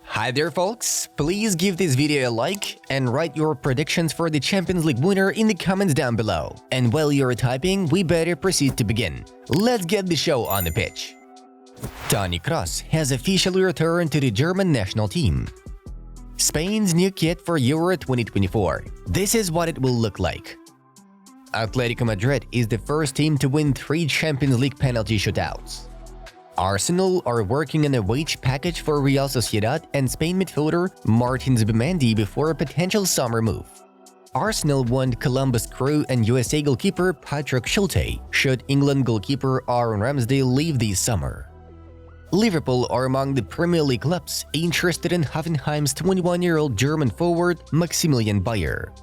Hi there folks, please give this video a like and write your predictions for the Champions League winner in the comments down below. And while you're typing, we better proceed to begin. Let's get the show on the pitch. Toni Kroos has officially returned to the German national team. Spain's new kit for Euro 2024. This is what it will look like. Atletico Madrid is the first team to win 3 Champions League penalty shootouts. Arsenal are working on a wage package for Real Sociedad and Spain midfielder Martin Zubimendi before a potential summer move. Arsenal want Columbus Crew and USA goalkeeper Patrick Schulte should England goalkeeper Aaron Ramsdale leave this summer. Liverpool are among the Premier League clubs interested in Hoffenheim's 21-year-old German forward Maximilian Bayer.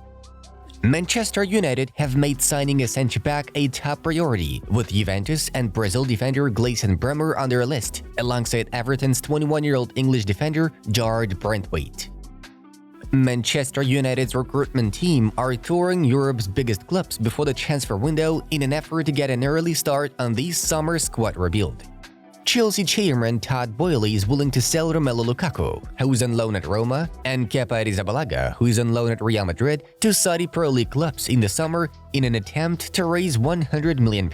Manchester United have made signing a centre-back a top priority, with Juventus and Brazil defender Gleison Bremer on their list, alongside Everton's 21-year-old English defender Jarrad Brandtwaite. Manchester United's recruitment team are touring Europe's biggest clubs before the transfer window in an effort to get an early start on this summer's squad rebuild. Chelsea chairman Todd Boehly is willing to sell Romelu Lukaku, who is on loan at Roma, and Kepa Arrizabalaga, who is on loan at Real Madrid, to Saudi Pro League clubs in the summer in an attempt to raise £100 million.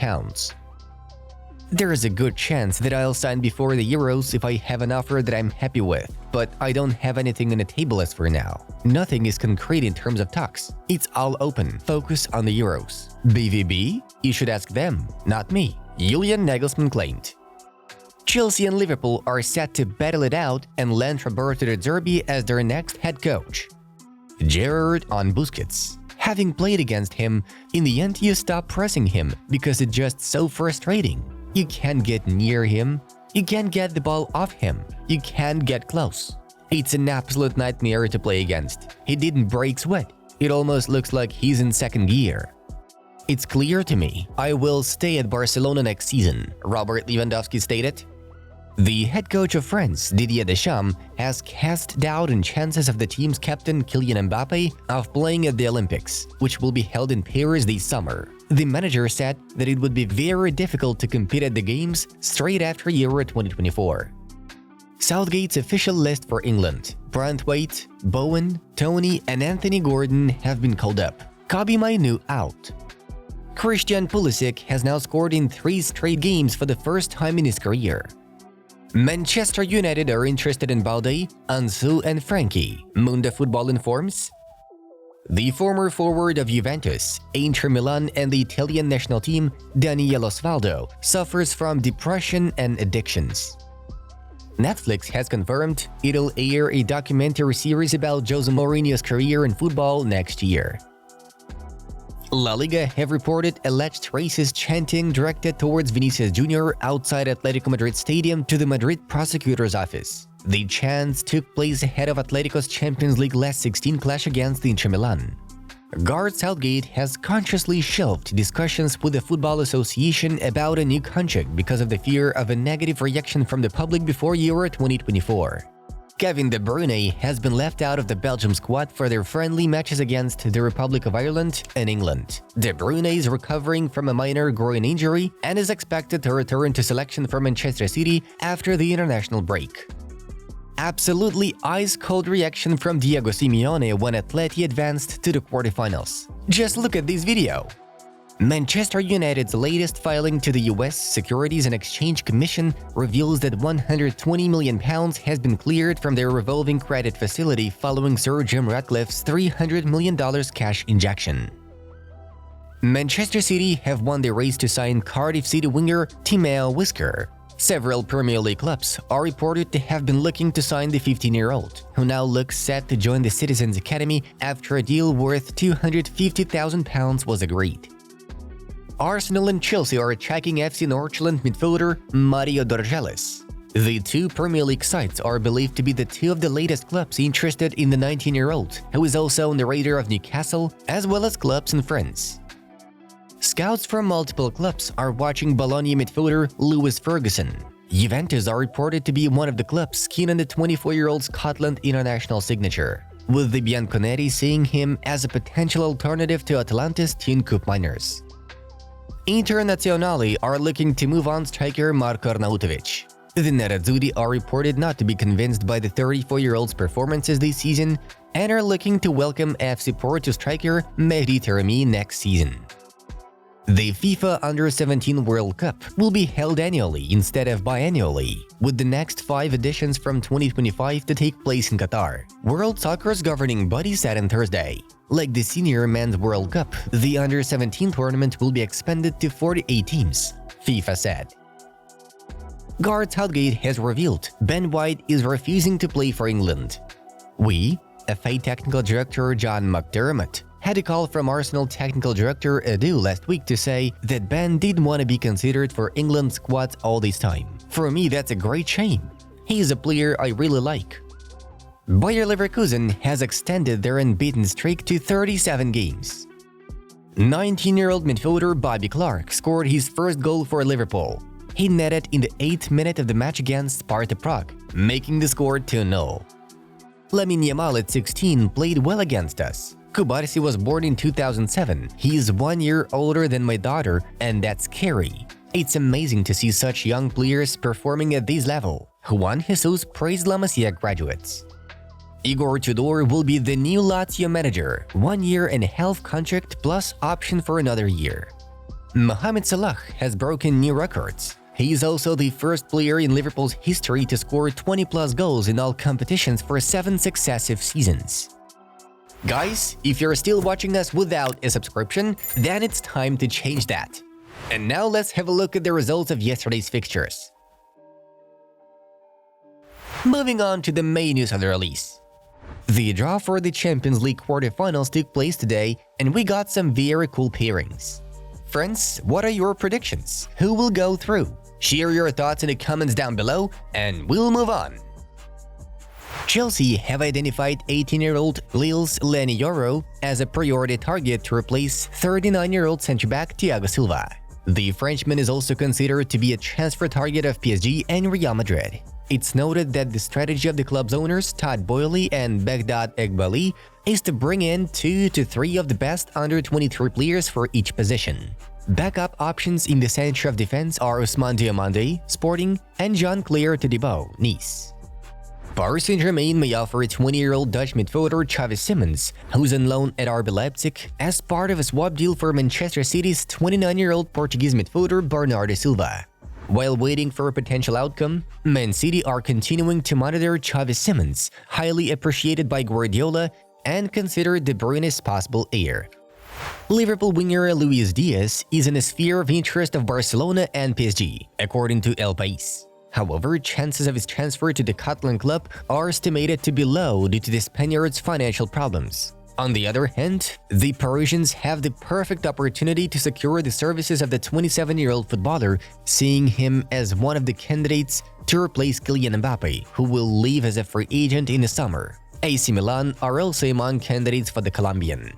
There is a good chance that I'll sign before the Euros if I have an offer that I'm happy with, but I don't have anything on the table as for now. Nothing is concrete in terms of talks. It's all open. Focus on the Euros. BVB? You should ask them, not me, Julian Nagelsmann claimed. Chelsea and Liverpool are set to battle it out and land Roberto De Zerbi as their next head coach. Gerrard on Busquets. Having played against him, in the end you stop pressing him because it's just so frustrating. You can't get near him, you can't get the ball off him, you can't get close. It's an absolute nightmare to play against. He didn't break sweat. It almost looks like he's in second gear. It's clear to me, I will stay at Barcelona next season, Robert Lewandowski stated. The head coach of France, Didier Deschamps, has cast doubt on chances of the team's captain Kylian Mbappe of playing at the Olympics, which will be held in Paris this summer. The manager said that it would be very difficult to compete at the games straight after Euro 2024. Southgate's official list for England: Brandtwaite, Bowen, Toney, and Anthony Gordon have been called up. Kobbie Mainoo out. Christian Pulisic has now scored in 3 straight games for the first time in his career. Manchester United are interested in Balde, Ansu and Frankie, Mundo Football informs. The former forward of Juventus, Inter Milan and the Italian national team, Daniel Osvaldo, suffers from depression and addictions. Netflix has confirmed it'll air a documentary series about Jose Mourinho's career in football next year. La Liga have reported alleged racist chanting directed towards Vinicius Jr. outside Atletico Madrid Stadium to the Madrid prosecutor's office. The chants took place ahead of Atletico's Champions League last 16 clash against Inter Milan. Gareth Southgate has consciously shelved discussions with the Football Association about a new contract because of the fear of a negative reaction from the public before Euro 2024. Kevin De Bruyne has been left out of the Belgium squad for their friendly matches against the Republic of Ireland and England. De Bruyne is recovering from a minor groin injury and is expected to return to selection for Manchester City after the international break. Absolutely ice-cold reaction from Diego Simeone when Atleti advanced to the quarterfinals. Just look at this video. Manchester United's latest filing to the US Securities and Exchange Commission reveals that £120 million has been cleared from their revolving credit facility following Sir Jim Ratcliffe's $300 million cash injection. Manchester City have won the race to sign Cardiff City winger Timeo Whisker. Several Premier League clubs are reported to have been looking to sign the 15-year-old, who now looks set to join the Citizens Academy after a deal worth £250,000 was agreed. Arsenal and Chelsea are tracking FC Nordsjælland midfielder Mario Dorgeles. The 2 Premier League sides are believed to be the 2 of the latest clubs interested in the 19-year-old, who is also on the radar of Newcastle, as well as clubs in France. Scouts from multiple clubs are watching Bologna midfielder Lewis Ferguson. Juventus are reported to be one of the clubs keen on the 24-year-old Scotland international signature, with the Bianconeri seeing him as a potential alternative to Atalanta's Tin Cup miners. Internazionale are looking to move on striker Marko Arnautovic. The Nerazzurri are reported not to be convinced by the 34-year-old's performances this season and are looking to welcome FC Porto striker Mehdi Taremi next season. The FIFA Under-17 World Cup will be held annually instead of biannually, with the next 5 editions from 2025 to take place in Qatar. World Soccer's governing body said on Thursday. Like the Senior Men's World Cup, the Under-17 tournament will be expanded to 48 teams, FIFA said. Gareth Southgate has revealed Ben White is refusing to play for England. FA Technical Director John McDermott had a call from Arsenal Technical Director Edu last week to say that Ben didn't want to be considered for England's squad all this time. For me, that's a great shame. He's a player I really like. Bayer Leverkusen has extended their unbeaten streak to 37 games. 19-year-old midfielder Bobby Clark scored his first goal for Liverpool. He netted in the 8th minute of the match against Sparta Prague, making the score 2-0. Lamine Yamal at 16 played well against us. Kubarsi was born in 2007. He is 1 year older than my daughter, and that's scary. It's amazing to see such young players performing at this level. Juan Jesus praised La Masia graduates. Igor Tudor will be the new Lazio manager, 1 year and a half contract plus option for another year. Mohamed Salah has broken new records. He is also the first player in Liverpool's history to score 20-plus goals in all competitions for 7 successive seasons. Guys, if you're still watching us without a subscription, then it's time to change that. And now let's have a look at the results of yesterday's fixtures. Moving on to the main news of the release. The draw for the Champions League quarterfinals took place today, and we got some very cool pairings. Friends, what are your predictions? Who will go through? Share your thoughts in the comments down below, and we'll move on. Chelsea have identified 18-year-old Lille's Leny Yoro as a priority target to replace 39-year-old centre-back Thiago Silva. The Frenchman is also considered to be a transfer target of PSG and Real Madrid. It's noted that the strategy of the club's owners, Todd Boehly and Begdad Eghbali, is to bring in 2 to 3 of the best under-23 players for each position. Backup options in the center of defense are Ousmane Diomande, Sporting, and Jean-Claire Todibo, Nice. Paris Saint-Germain may offer 20-year-old Dutch midfielder Xavi Simons, who's on loan at RB Leipzig, as part of a swap deal for Manchester City's 29-year-old Portuguese midfielder Bernardo Silva. While waiting for a potential outcome, Man City are continuing to monitor Xavi Simons, highly appreciated by Guardiola and considered De Bruyne's possible heir. Liverpool winger Luis Diaz is in a sphere of interest of Barcelona and PSG, according to El País. However, chances of his transfer to the Catalan club are estimated to be low due to the Spaniard's financial problems. On the other hand, the Parisians have the perfect opportunity to secure the services of the 27-year-old footballer, seeing him as one of the candidates to replace Kylian Mbappe, who will leave as a free agent in the summer. AC Milan are also among candidates for the Colombian.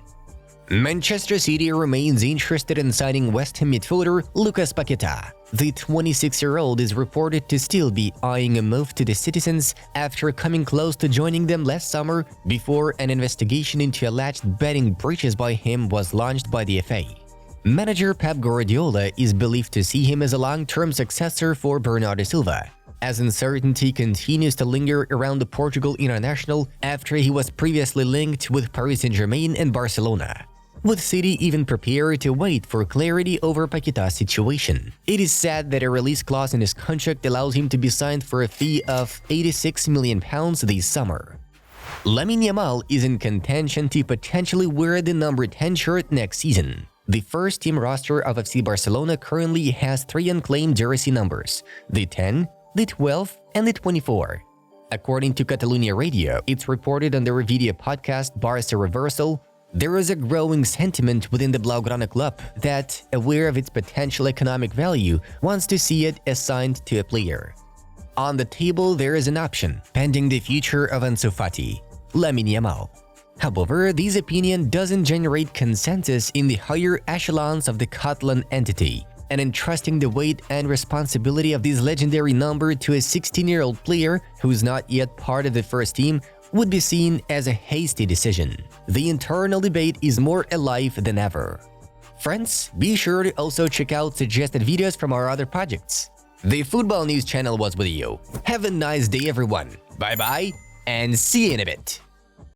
Manchester City remains interested in signing West Ham midfielder Lucas Paqueta. The 26-year-old is reported to still be eyeing a move to the Citizens after coming close to joining them last summer before an investigation into alleged betting breaches by him was launched by the FA. Manager Pep Guardiola is believed to see him as a long-term successor for Bernardo Silva, as uncertainty continues to linger around the Portugal international after he was previously linked with Paris Saint-Germain and Barcelona, with City even prepared to wait for clarity over Paqueta's situation. It is said that a release clause in his contract allows him to be signed for a fee of £86 million this summer. Lamine Yamal is in contention to potentially wear the number 10 shirt next season. The first-team roster of FC Barcelona currently has 3 unclaimed jersey numbers: the 10, the 12, and the 24. According to Catalunya Radio, it's reported on their video podcast Barça Reversal, there is a growing sentiment within the Blaugrana club that, aware of its potential economic value, wants to see it assigned to a player. On the table, there is an option, pending the future of Ansu Fati, Lamine Yamal. However, this opinion doesn't generate consensus in the higher echelons of the Catalan entity, and entrusting the weight and responsibility of this legendary number to a 16-year-old player who's not yet part of the first team would be seen as a hasty decision. The internal debate is more alive than ever. Friends, be sure to also check out suggested videos from our other projects. The Football News channel was with you. Have a nice day, everyone. Bye bye, and see you in a bit.